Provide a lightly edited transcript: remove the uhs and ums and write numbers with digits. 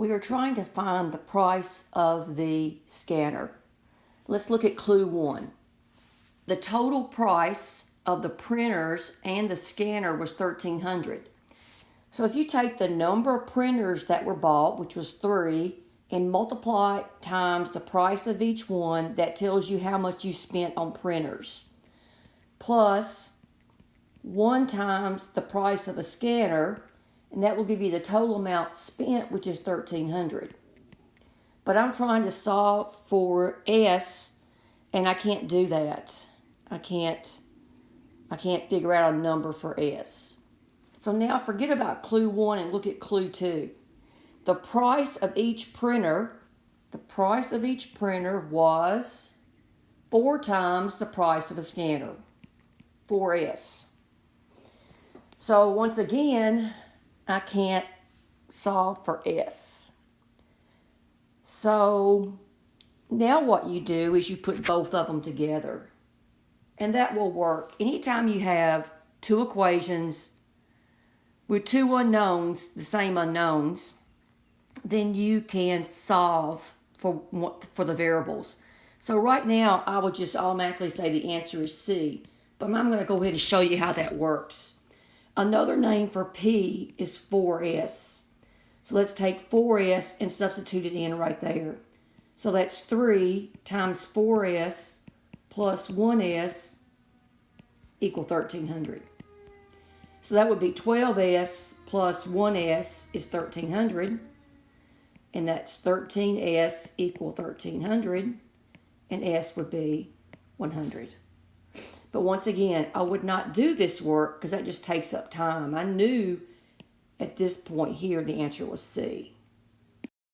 We are trying to find the price of the scanner. Let's look at clue 1. The total price of the printers and the scanner was $1,300. So if you take the number of printers that were bought, which was 3, and multiply it times the price of each one, that tells you how much you spent on printers. Plus 1 times the price of a scanner, and that will give you the total amount spent, which is $1,300. But I'm trying to solve for S, and I can't do that. I can't figure out a number for S. So now forget about clue 1 and look at clue 2. The price of each printer was 4 times the price of a scanner, 4S. So once again, I can't solve for S. So now what you do is you put both of them together. And that will work. Anytime you have 2 equations with 2 unknowns, the same unknowns, then you can solve for the variables. So right now, I would just automatically say the answer is C. But I'm going to go ahead and show you how that works. Another name for P is 4S. So let's take 4S and substitute it in right there. So that's 3 times 4S plus 1S equal 1,300. So that would be 12S plus 1S is 1,300. And that's 13S equal 1,300. And S would be 100. But once again, I would not do this work because that just takes up time. I knew at this point here the answer was C.